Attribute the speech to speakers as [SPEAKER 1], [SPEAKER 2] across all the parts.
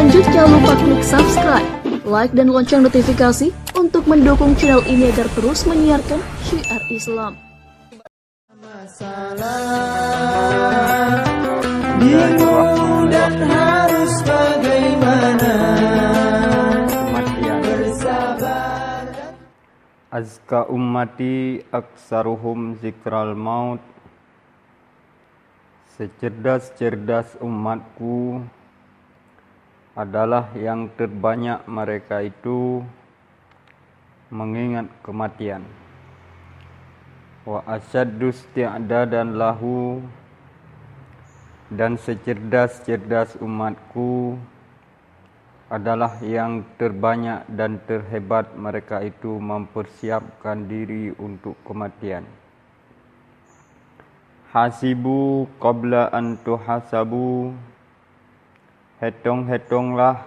[SPEAKER 1] lanjut, jangan lupa klik subscribe, like, dan lonceng notifikasi untuk mendukung channel ini agar terus menyiarkan syiar Islam.
[SPEAKER 2] Bingung dan harus bagaimana bersabar.
[SPEAKER 3] Azka ummati aksaruhum zikral maut. Secerdas-cerdas umatku adalah yang terbanyak mereka itu mengingat kematian. Wa asyaddu isti'dadan lahu, dan secerdas-cerdas umatku adalah yang terbanyak dan terhebat mereka itu mempersiapkan diri untuk kematian. Hasibu qabla an tuhasabu, hitung-hitunglah,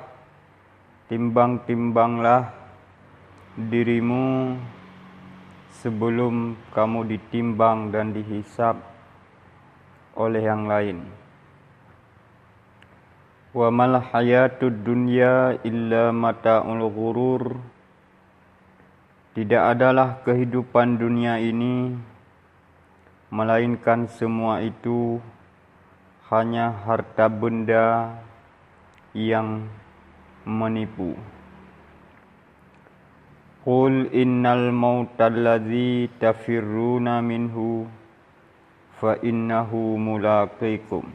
[SPEAKER 3] timbang-timbanglah dirimu sebelum kamu ditimbang dan dihisab oleh yang lain. Wa mal hayatud dunya illa mata'ul ghurur. Tidak adalah kehidupan dunia ini melainkan semua itu hanya harta benda yang menipu. Qul innal mautalladzi tafirruna minhu fa innahu mulaqikum.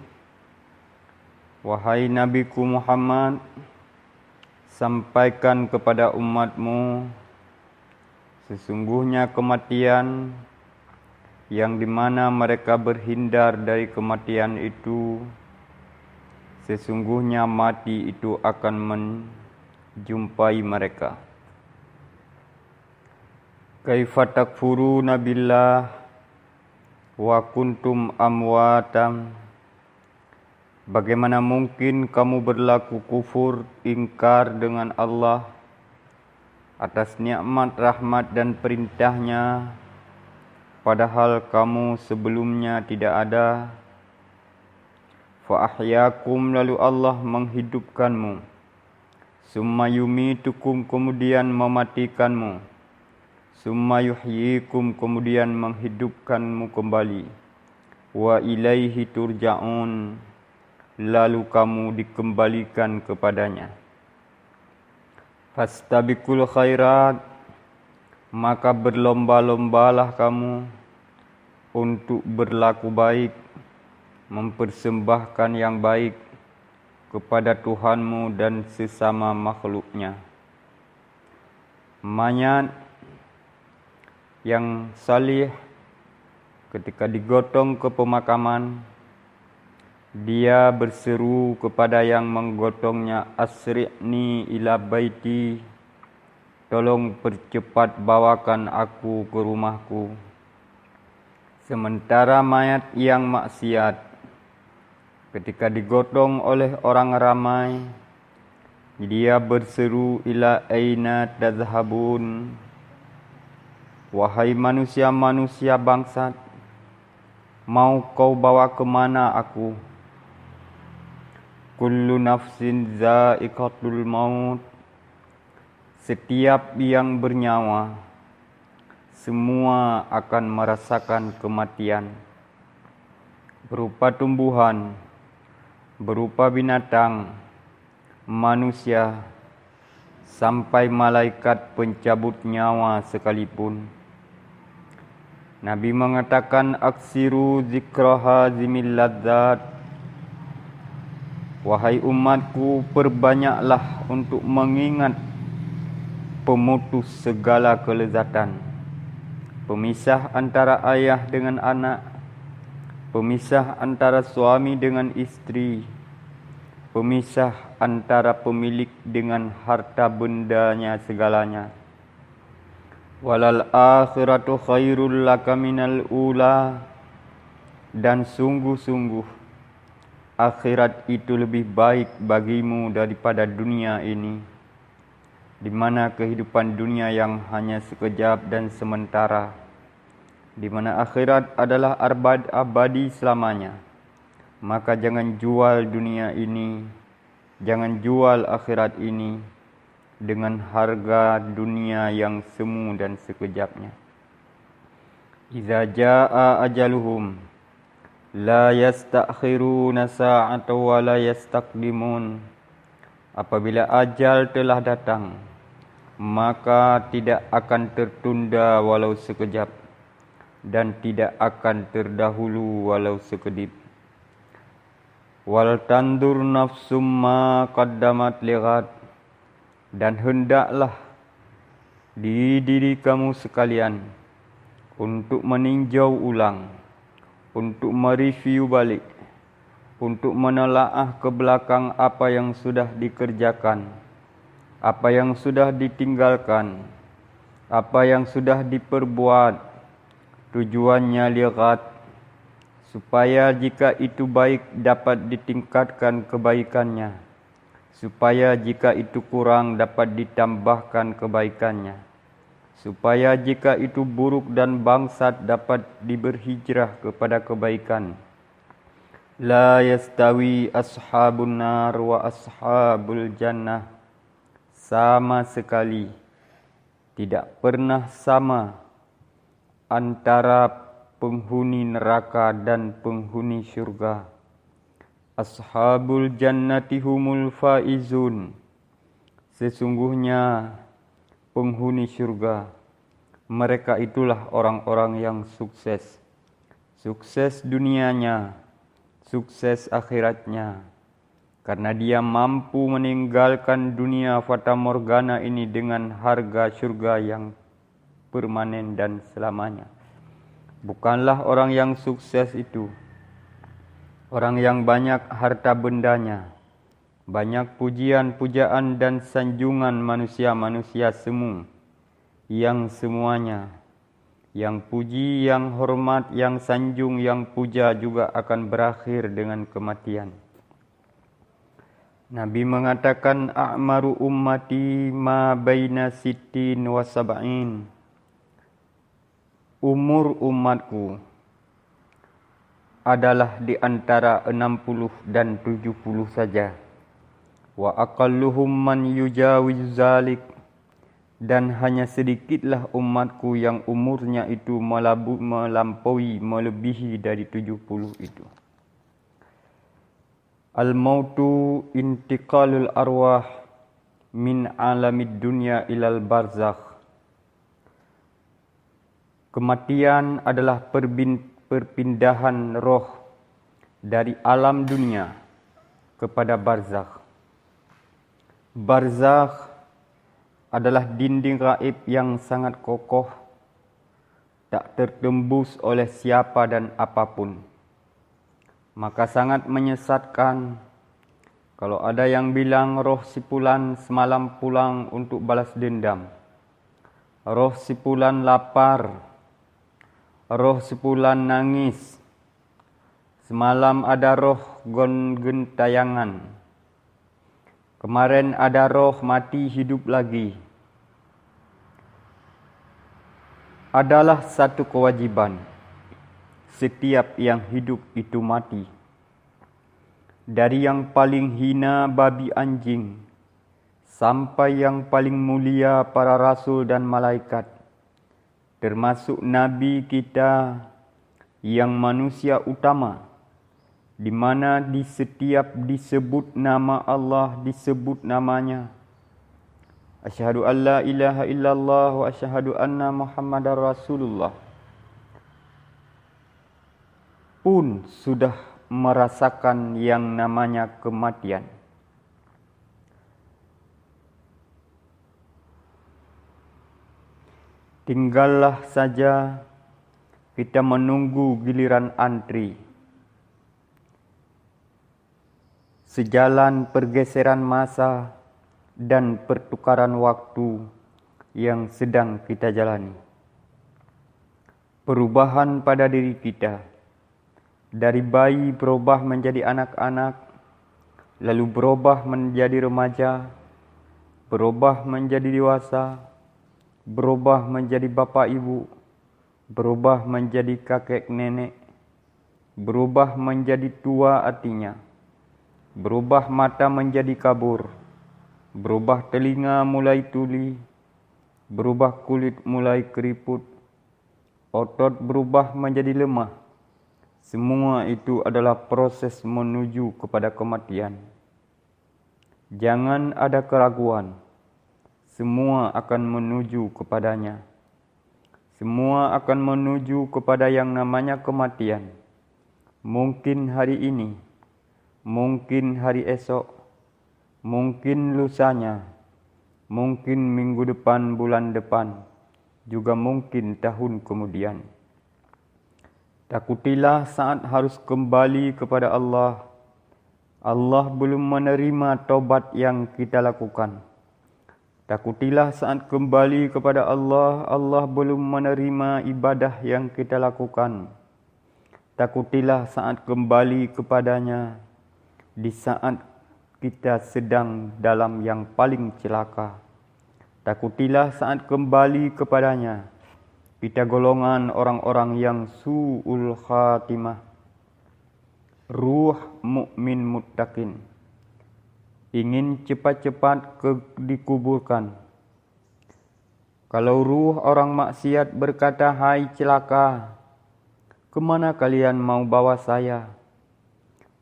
[SPEAKER 3] Wahai Nabiku Muhammad, sampaikan kepada umatmu, sesungguhnya kematian yang dimana mereka berhindar dari kematian itu, sesungguhnya mati itu akan menjumpai mereka. Kaifa takfuruna billah wa kuntum amwatam. Bagaimana mungkin kamu berlaku kufur, ingkar dengan Allah atas nikmat, rahmat dan perintahnya, padahal kamu sebelumnya tidak ada. Fa ahyakum, lalu Allah menghidupkanmu. Summa yumitukum, kemudian mematikanmu. Summa yuhyikum, kemudian menghidupkanmu kembali. Wa ilaihi turja'un, lalu kamu dikembalikan kepadanya. Fastabiqul khairat, maka berlomba-lombalah kamu untuk berlaku baik, mempersembahkan yang baik kepada Tuhanmu dan sesama makhluknya. Mayat yang salih ketika digotong ke pemakaman, dia berseru kepada yang menggotongnya, asri'ni ila baiti, tolong percepat bawakan aku ke rumahku. Sementara mayat yang maksiat ketika digotong oleh orang ramai, dia berseru, ila aina tadhhabun, wahai manusia-manusia bangsat, mau kau bawa kemana aku? Kullu nafsin za'iqatul maut, setiap yang bernyawa semua akan merasakan kematian, berupa tumbuhan, berupa binatang, manusia, sampai malaikat pencabut nyawa sekalipun. Nabi mengatakan, aksiru zikraha zimil ladzat. Wahai umatku, perbanyaklah untuk mengingat pemutus segala kelezatan. Pemisah antara ayah dengan anak, pemisah antara suami dengan istri, pemisah antara pemilik dengan harta bendanya segalanya. Walal akhiratu khairul laka minal ula, dan sungguh-sungguh akhirat itu lebih baik bagimu daripada dunia ini, di mana kehidupan dunia yang hanya sekejap dan sementara, di mana akhirat adalah abadi selamanya. Maka jangan jual dunia ini Jangan jual akhirat ini dengan harga dunia yang semu dan sekejapnya. Iza jaa ajaluhum la yastakhiruna sa'atan wa la yastaqdimun. Apabila ajal telah datang, maka tidak akan tertunda walau sekejap dan tidak akan terdahulu walau sekedip. Wal tandur nafsum ma qaddamat lighad, dan hendaklah di diri kamu sekalian untuk meninjau ulang, untuk mereview balik, untuk menelaah ke belakang apa yang sudah dikerjakan, apa yang sudah ditinggalkan, apa yang sudah diperbuat. Tujuannya lihat supaya jika itu baik dapat ditingkatkan kebaikannya, supaya jika itu kurang dapat ditambahkan kebaikannya, supaya jika itu buruk dan bangsat dapat diberhijrah kepada kebaikan. La yastawi ashabun nar wa ashabul jannah. Sama sekali tidak pernah sama antara penghuni neraka dan penghuni syurga. Ashabul jannati humul faizun. Sesungguhnya penghuni syurga, mereka itulah orang-orang yang sukses. Sukses dunianya, sukses akhiratnya. Karena dia mampu meninggalkan dunia fata morgana ini dengan harga syurga yang permanen dan selamanya. Bukanlah orang yang sukses itu orang yang banyak harta bendanya, banyak pujian-pujaan dan sanjungan manusia-manusia semu, yang semuanya, yang puji, yang hormat, yang sanjung, yang puja juga akan berakhir dengan kematian. Nabi mengatakan, a'maru ummati ma baina sittin wa sab'in. Umur umatku adalah di antara 60 dan 70 saja. Wa aqalluhum man yujawiz zalik, dan hanya sedikitlah umatku yang umurnya itu melampaui, melebihi dari 70 itu. Al-mautu intiqalul arwah min alamid dunya ilal barzakh. Kematian adalah perpindahan roh dari alam dunia kepada barzakh. Barzakh adalah dinding gaib yang sangat kokoh, tak tertembus oleh siapa dan apapun. Maka sangat menyesatkan kalau ada yang bilang roh si fulan semalam pulang untuk balas dendam. Roh si fulan lapar. Roh si fulan nangis. Semalam ada roh gentayangan. Kemarin ada roh mati hidup lagi. Adalah satu kewajiban setiap yang hidup itu mati. Dari yang paling hina babi anjing sampai yang paling mulia para rasul dan malaikat, termasuk Nabi kita yang manusia utama, di mana di setiap disebut nama Allah disebut namanya. Asyhadu an la ilaha illallah wa asyhadu anna Muhammadar Rasulullah. Pun sudah merasakan yang namanya kematian. Tinggallah saja kita menunggu giliran antri. Sejalan pergeseran masa dan pertukaran waktu yang sedang kita jalani. Perubahan pada diri kita, dari bayi berubah menjadi anak-anak, lalu berubah menjadi remaja, berubah menjadi dewasa, berubah menjadi bapak ibu, berubah menjadi kakek nenek, berubah menjadi tua artinya, berubah mata menjadi kabur, berubah telinga mulai tuli, berubah kulit mulai keriput, otot berubah menjadi lemah. Semua itu adalah proses menuju kepada kematian. Jangan ada keraguan, semua akan menuju kepadanya. Semua akan menuju kepada yang namanya kematian. Mungkin hari ini, mungkin hari esok, mungkin lusanya, mungkin minggu depan, bulan depan, juga mungkin tahun kemudian. Takutilah saat harus kembali kepada Allah. Allah belum menerima taubat yang kita lakukan. Takutilah saat kembali kepada Allah, Allah belum menerima ibadah yang kita lakukan. Takutilah saat kembali kepadanya, di saat kita sedang dalam yang paling celaka. Takutilah saat kembali kepadanya, kita golongan orang-orang yang su'ul khatimah, ruh mukmin muttaqin, ingin cepat-cepat dikuburkan. Kalau ruh orang maksiat berkata, "Hai celaka, kemana kalian mau bawa saya?"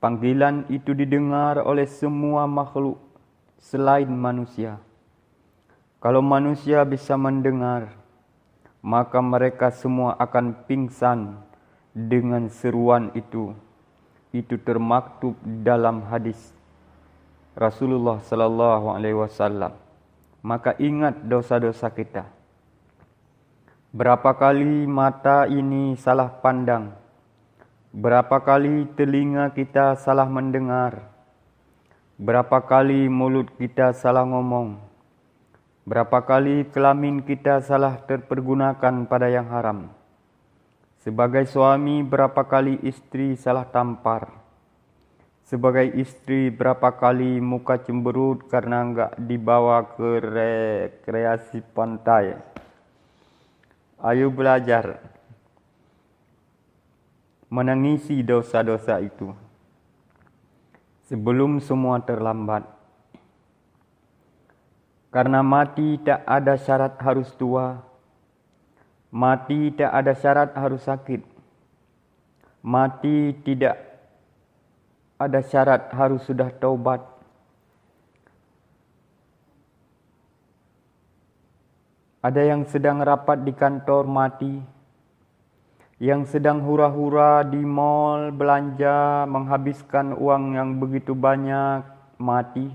[SPEAKER 3] Panggilan itu didengar oleh semua makhluk selain manusia. Kalau manusia bisa mendengar, maka mereka semua akan pingsan dengan seruan itu. Itu termaktub dalam hadis Rasulullah sallallahu alaihi wasallam. Maka ingat dosa-dosa kita. Berapa kali mata ini salah pandang, berapa kali telinga kita salah mendengar, berapa kali mulut kita salah ngomong, berapa kali kelamin kita salah terpergunakan pada yang haram. Sebagai suami, berapa kali istri salah tampar. Sebagai istri, berapa kali muka cemberut karena enggak dibawa ke rekreasi pantai. Ayo belajar menangisi dosa-dosa itu sebelum semua terlambat. Karena mati tak ada syarat harus tua, mati tak ada syarat harus sakit, mati tidak ada syarat harus sudah taubat. Ada yang sedang rapat di kantor mati, yang sedang hura-hura di mal belanja menghabiskan uang yang begitu banyak mati,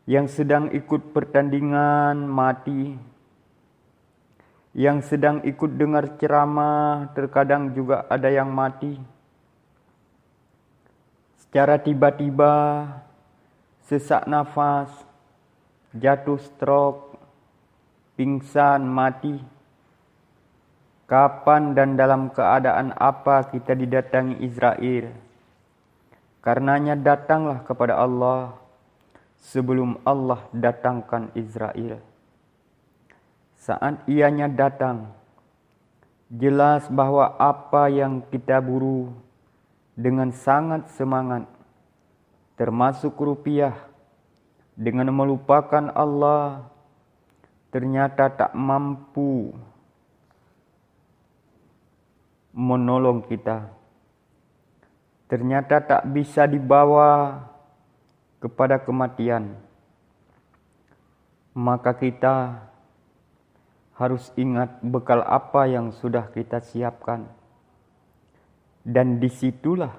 [SPEAKER 3] yang sedang ikut pertandingan mati, yang sedang ikut dengar ceramah terkadang juga ada yang mati. Secara tiba-tiba, sesak nafas, jatuh stroke, pingsan, mati. Kapan dan dalam keadaan apa kita didatangi Israel? Karenanya datanglah kepada Allah sebelum Allah datangkan Israel. Saat ianya datang, jelas bahwa apa yang kita buru dengan sangat semangat, termasuk rupiah, dengan melupakan Allah, ternyata tak mampu menolong kita. Ternyata tak bisa dibawa kepada kematian. Maka kita harus ingat bekal apa yang sudah kita siapkan. Dan disitulah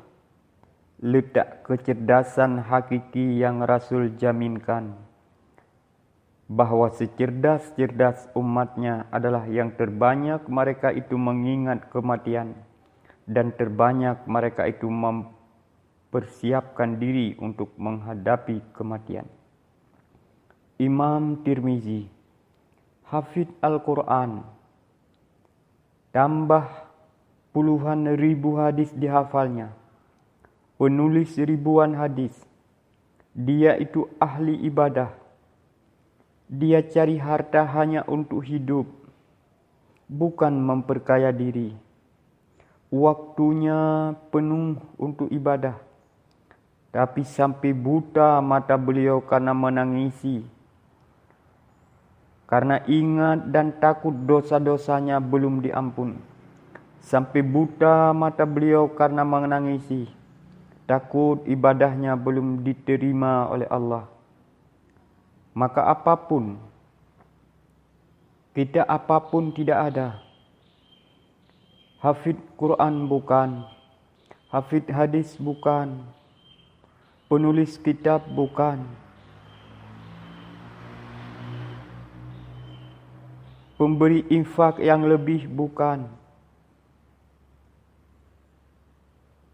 [SPEAKER 3] letak kecerdasan hakiki yang Rasul jaminkan, bahwa secerdas-cerdas umatnya adalah yang terbanyak mereka itu mengingat kematian, dan terbanyak mereka itu mempersiapkan diri untuk menghadapi kematian. Imam Tirmizi, hafidz Al-Quran, tambah puluhan ribu hadis dihafalnya, penulis ribuan hadis. Dia itu ahli ibadah. Dia cari harta hanya untuk hidup, bukan memperkaya diri. Waktunya penuh untuk ibadah. Tapi sampai buta mata beliau karena menangisi. Karena ingat dan takut dosa-dosanya belum diampun. Sampai buta mata beliau karena menangisi. Takut ibadahnya belum diterima oleh Allah. Maka apapun tidak ada. Hafid Quran bukan, hafid hadis bukan, penulis kitab bukan, pemberi infak yang lebih bukan,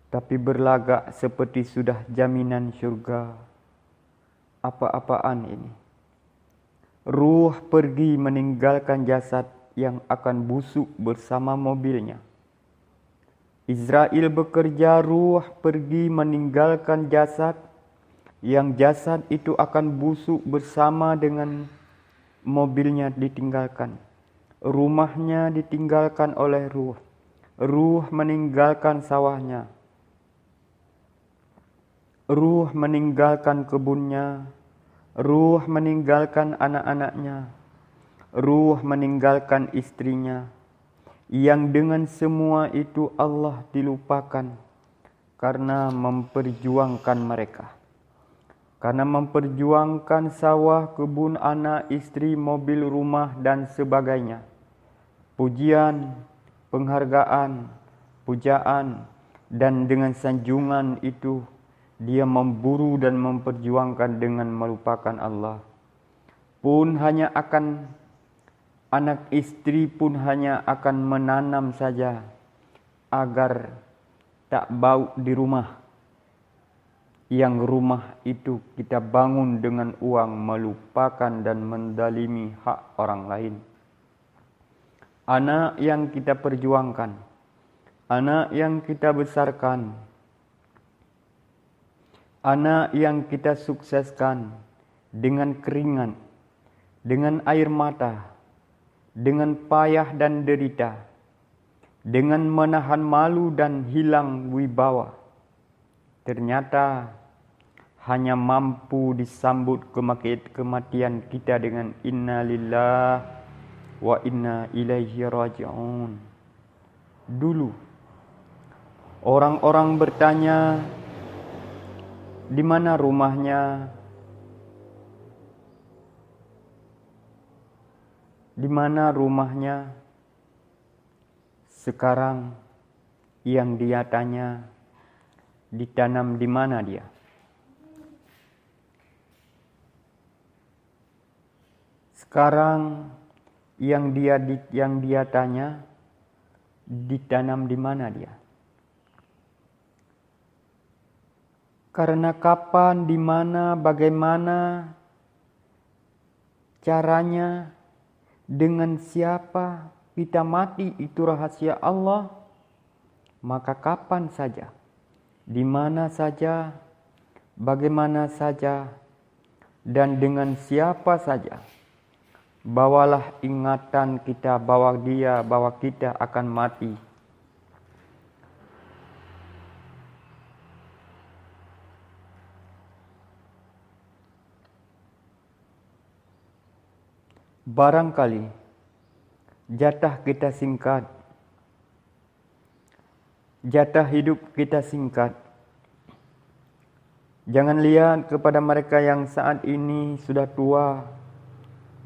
[SPEAKER 3] tapi berlagak seperti sudah jaminan syurga. Apa-apaan ini? Ruh pergi meninggalkan jasad yang akan busuk bersama mobilnya. Israel bekerja, ruh pergi meninggalkan jasad, yang jasad itu akan busuk bersama dengan mobilnya ditinggalkan. Rumahnya ditinggalkan oleh ruh. Ruh meninggalkan sawahnya. Ruh meninggalkan kebunnya. Ruh meninggalkan anak-anaknya. Ruh meninggalkan istrinya. Yang dengan semua itu Allah dilupakan karena memperjuangkan mereka. Karena memperjuangkan sawah, kebun, anak, istri, mobil, rumah dan sebagainya. Pujian, penghargaan, pujaan, dan dengan sanjungan itu dia memburu dan memperjuangkan dengan melupakan Allah. Anak istri pun hanya akan menanam saja agar tak bau di rumah. Yang rumah itu kita bangun dengan uang, melupakan dan mendalimi hak orang lain. Anak yang kita perjuangkan, anak yang kita besarkan, anak yang kita sukseskan dengan keringat, dengan air mata, dengan payah dan derita, dengan menahan malu dan hilang wibawa, ternyata hanya mampu disambut kematian kita dengan inna lillah wa inna ilaihi raji'un. Dulu orang-orang bertanya, di mana rumahnya? Di mana rumahnya? Sekarang yang dia tanya, ditanam di mana dia? Sekarang yang dia tanya, ditanam di mana dia? Karena kapan, di mana, bagaimana caranya, dengan siapa kita mati itu rahasia Allah. Maka kapan saja, di mana saja, bagaimana saja, dan dengan siapa saja, bawalah ingatan kita bahwa kita akan mati. Barangkali jatah kita singkat, jatah hidup kita singkat. Jangan lihat kepada mereka yang saat ini sudah tua,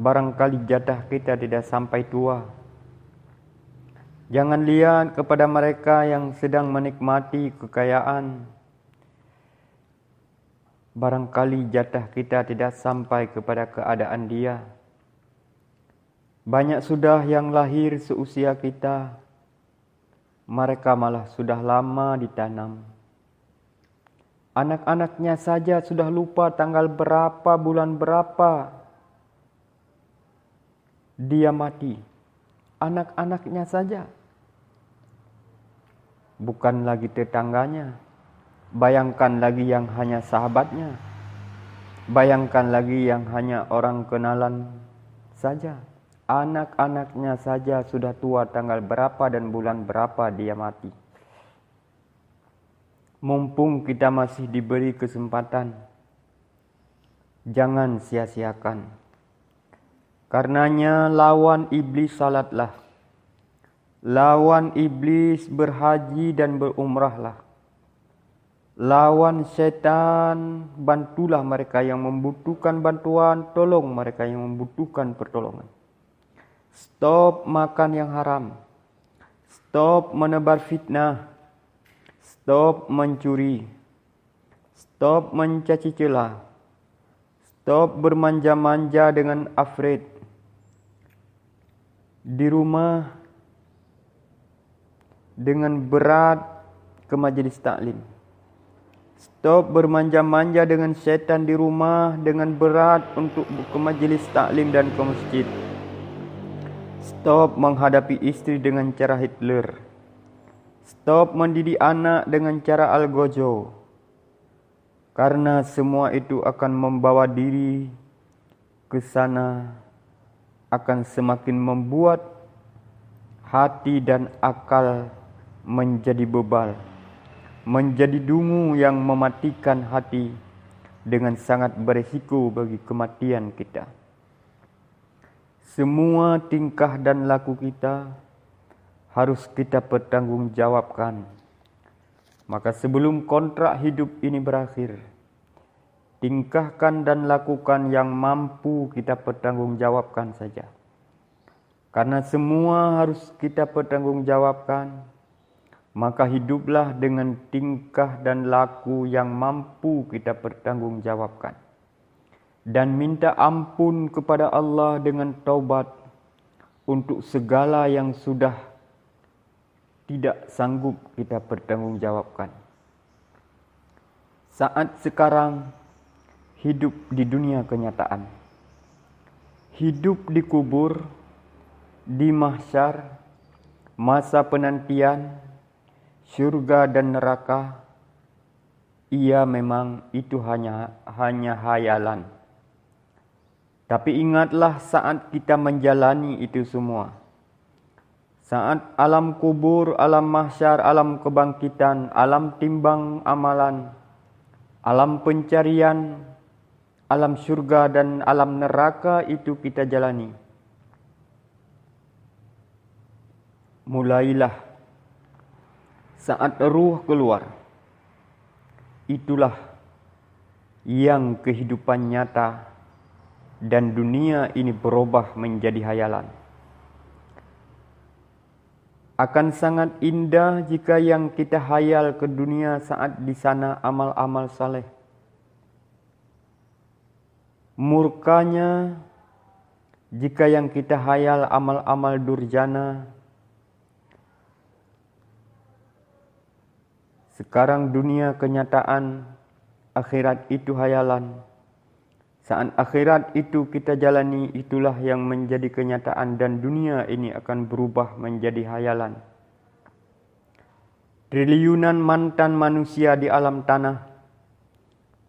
[SPEAKER 3] barangkali jatah kita tidak sampai tua. Jangan lihat kepada mereka yang sedang menikmati kekayaan, barangkali jatah kita tidak sampai kepada keadaan dia. Banyak sudah yang lahir seusia kita, mereka malah sudah lama ditanam. Anak-anaknya saja sudah lupa tanggal berapa, bulan berapa dia mati. Anak-anaknya saja. Bukan lagi tetangganya. Bayangkan lagi yang hanya sahabatnya. Bayangkan lagi yang hanya orang kenalan saja. Anak-anaknya saja sudah tua tanggal berapa dan bulan berapa dia mati. Mumpung kita masih diberi kesempatan, jangan sia-siakan. Karenanya lawan iblis salatlah. Lawan iblis berhaji dan berumrahlah. Lawan syaitan, bantulah mereka yang membutuhkan bantuan, tolong mereka yang membutuhkan pertolongan. Stop makan yang haram. Stop menebar fitnah. Stop mencuri. Stop mencaci celah. Stop bermanja-manja dengan afrit. Di rumah dengan berat ke majlis taklim. Stop bermanja-manja dengan syaitan di rumah dengan berat untuk ke majlis taklim dan ke masjid. Stop menghadapi istri dengan cara Hitler. Stop mendidik anak dengan cara algojo. Karena semua itu akan membawa diri ke sana, akan semakin membuat hati dan akal menjadi bebal, menjadi dungu yang mematikan hati dengan sangat berisiko bagi kematian kita. Semua tingkah dan laku kita harus kita pertanggungjawabkan. Maka sebelum kontrak hidup ini berakhir, tingkahkan dan lakukan yang mampu kita pertanggungjawabkan saja. Karena semua harus kita pertanggungjawabkan, maka hiduplah dengan tingkah dan laku yang mampu kita pertanggungjawabkan. Dan minta ampun kepada Allah dengan taubat untuk segala yang sudah tidak sanggup kita pertanggungjawabkan. Saat sekarang hidup di dunia kenyataan, hidup di kubur, di mahsyar, masa penantian, syurga dan neraka, ia memang itu hanya hayalan. Tapi ingatlah saat kita menjalani itu semua. Saat alam kubur, alam mahsyar, alam kebangkitan, alam timbang amalan, alam pencarian, alam syurga dan alam neraka itu kita jalani. Mulailah saat ruh keluar. Itulah yang kehidupan nyata dan dunia ini berubah menjadi hayalan. Akan sangat indah jika yang kita hayal ke dunia saat di sana amal-amal saleh. Murkanya jika yang kita hayal amal-amal durjana. Sekarang dunia kenyataan, akhirat itu hayalan. Saat akhirat itu kita jalani, itulah yang menjadi kenyataan dan dunia ini akan berubah menjadi hayalan. Triliunan mantan manusia di alam tanah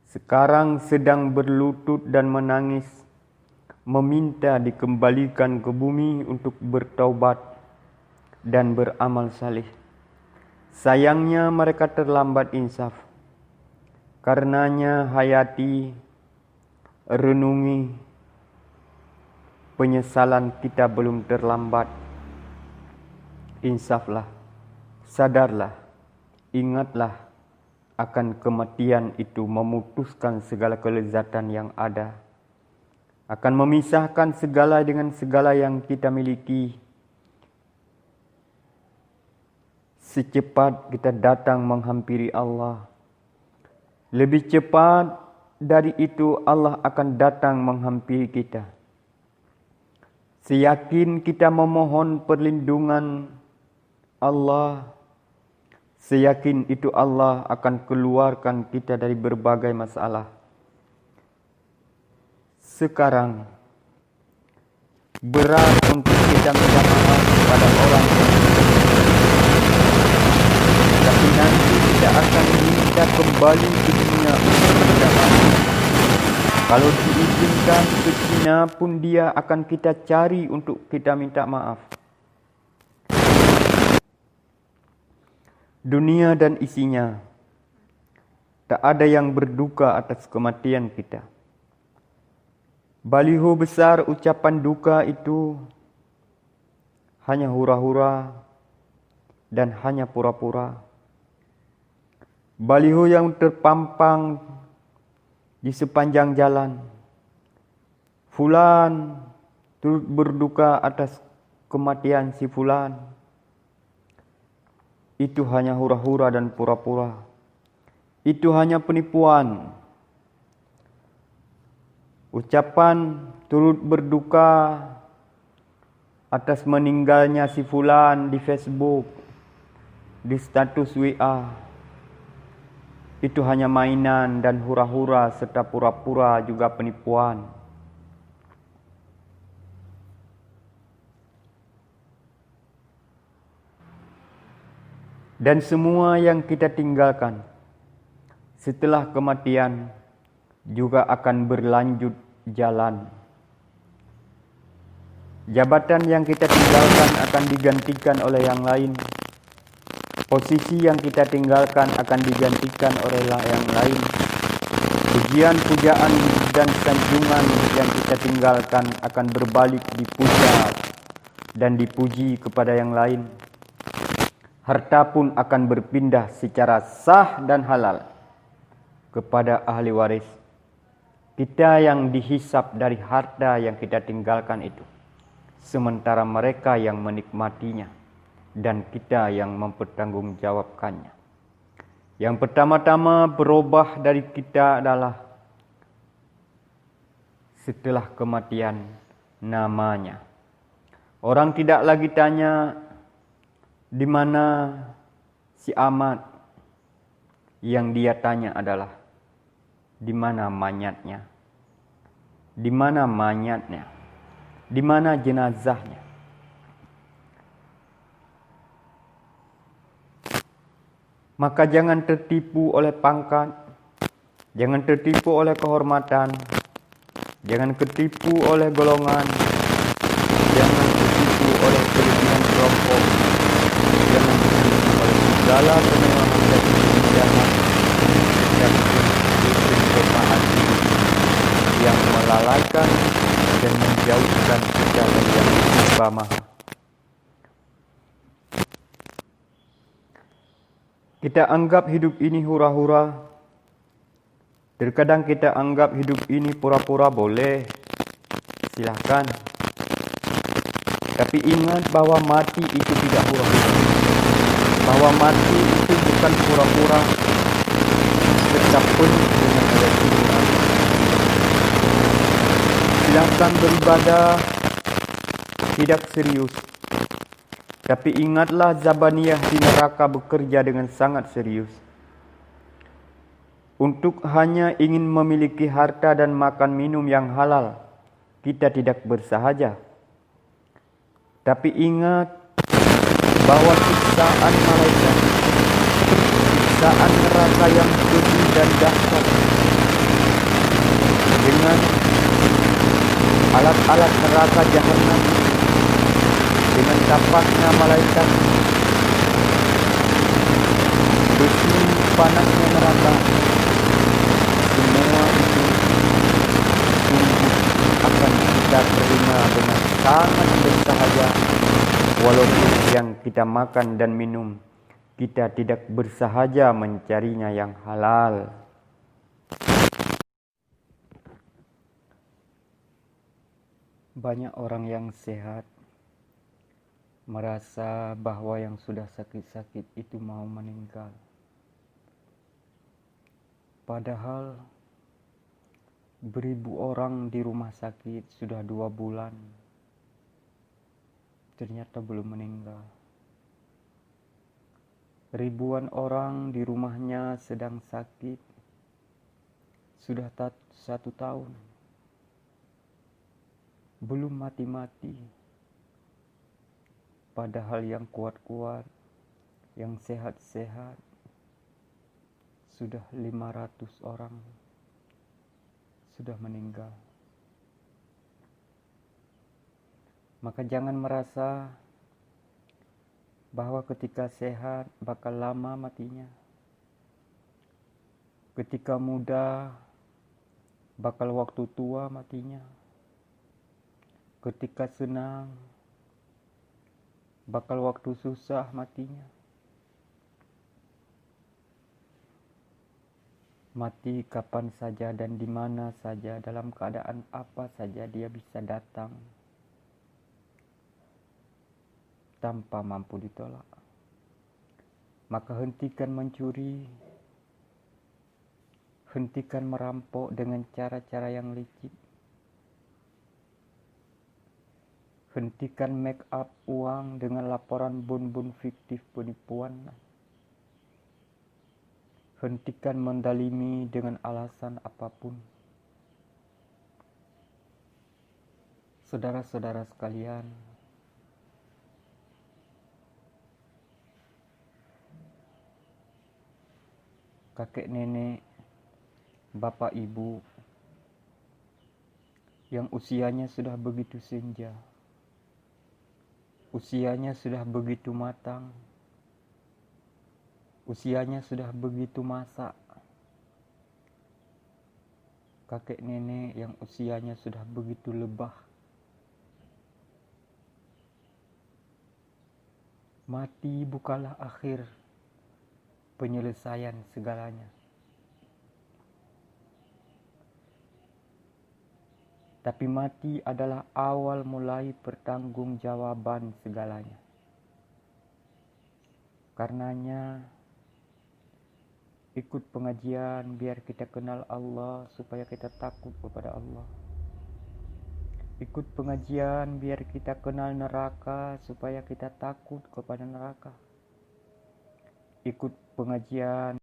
[SPEAKER 3] sekarang sedang berlutut dan menangis, meminta dikembalikan ke bumi untuk bertaubat dan beramal saleh. Sayangnya mereka terlambat insaf. Karenanya hayati, renungi, penyesalan kita belum terlambat. Insaflah, sadarlah, ingatlah akan kematian itu memutuskan segala kelezatan yang ada. Akan memisahkan segala dengan segala yang kita miliki. Secepat kita datang menghampiri Allah. Lebih cepat dari itu Allah akan datang menghampiri kita. Seyakin kita memohon perlindungan Allah, seyakin itu Allah akan keluarkan kita dari berbagai masalah. Sekarang berat untuk kita minta maaf kepada orang yang tapi nanti kita akan diminta kembali ke dunia untuk minta maaf. Kalau diizinkan ke Cina pun dia akan kita cari untuk kita minta maaf. Dunia dan isinya Tak ada yang berduka atas kematian kita. Baliho besar ucapan duka itu hanya hura-hura dan hanya pura-pura. Baliho yang terpampang di sepanjang jalan. Fulan turut berduka atas kematian si Fulan. Itu hanya hura-hura dan pura-pura. Itu hanya penipuan. Ucapan turut berduka atas meninggalnya si Fulan di Facebook, di status WA. Itu hanya mainan dan hura-hura serta pura-pura juga penipuan. Dan semua yang kita tinggalkan setelah kematian juga akan berlanjut jalan. Jabatan yang kita tinggalkan akan digantikan oleh yang lain. Posisi yang kita tinggalkan akan digantikan oleh yang lain. Pujian, pujaan, dan sanjungan yang kita tinggalkan akan berbalik dipuja dan dipuji kepada yang lain. Harta pun akan berpindah secara sah dan halal kepada ahli waris. Kita yang dihisap dari harta yang kita tinggalkan itu, sementara mereka yang menikmatinya dan kita yang mempertanggungjawabkannya. Yang pertama-tama berubah dari kita adalah setelah kematian namanya. Orang tidak lagi tanya di mana si Ahmad. Yang dia tanya adalah di mana mayatnya? Di mana mayatnya? Di mana jenazahnya? Maka jangan tertipu oleh pangkat, jangan tertipu oleh kehormatan, jangan tertipu oleh golongan, jangan tertipu oleh kelebihan kelompok, jangan tertipu oleh segala kemewahan dan keindahan dan pencobaan yang melalaikan dan menjauhkan kita dari yang Maha Maha. Kita anggap hidup ini hura-hura. Terkadang kita anggap hidup ini pura-pura, boleh. Silahkan. Tapi ingat bahwa mati itu tidak hura-hura. Bahwa mati itu bukan pura-pura. Tetap penuh dengan resikonya. Silahkan beribadah. Tidak serius. Tapi ingatlah Zabaniyah di neraka bekerja dengan sangat serius. Untuk hanya ingin memiliki harta dan makan minum yang halal, kita tidak bersahaja. Tapi ingat bahwa siksaan malaikat, siksaan neraka yang pedih dan dahsyat, dengan alat-alat neraka jahanam, dengan tapaknya malaikat, besi panasnya neraka, semua itu sungguh akan kita terima dengan sangat bersahaja. Walaupun yang kita makan dan minum, kita tidak bersahaja mencarinya yang halal. Banyak orang yang sehat merasa bahwa yang sudah sakit-sakit itu mau meninggal. Padahal beribu orang di rumah sakit sudah 2 bulan, ternyata belum meninggal. Ribuan orang di rumahnya sedang sakit, sudah 1 tahun, belum mati-mati. Padahal yang kuat-kuat, yang sehat-sehat, sudah 500 orang sudah meninggal. Maka jangan merasa bahwa ketika sehat bakal lama matinya. Ketika muda, bakal waktu tua matinya. Ketika senang, bakal waktu susah matinya. Mati kapan saja dan di mana saja, dalam keadaan apa saja dia bisa datang tanpa mampu ditolak. Maka hentikan mencuri, hentikan merampok dengan cara-cara yang licik. Hentikan make up uang dengan laporan bun-bun fiktif penipuan. Hentikan mendalimi dengan alasan apapun. Saudara-saudara sekalian, kakek nenek, bapak ibu yang usianya sudah begitu senja, usianya sudah begitu matang, usianya sudah begitu masak. Kakek nenek yang usianya sudah begitu lebah. Mati bukanlah akhir penyelesaian segalanya. Tapi mati adalah awal mulai pertanggungjawaban segalanya. Karenanya, ikut pengajian biar kita kenal Allah supaya kita takut kepada Allah. Ikut pengajian biar kita kenal neraka supaya kita takut kepada neraka. Ikut pengajian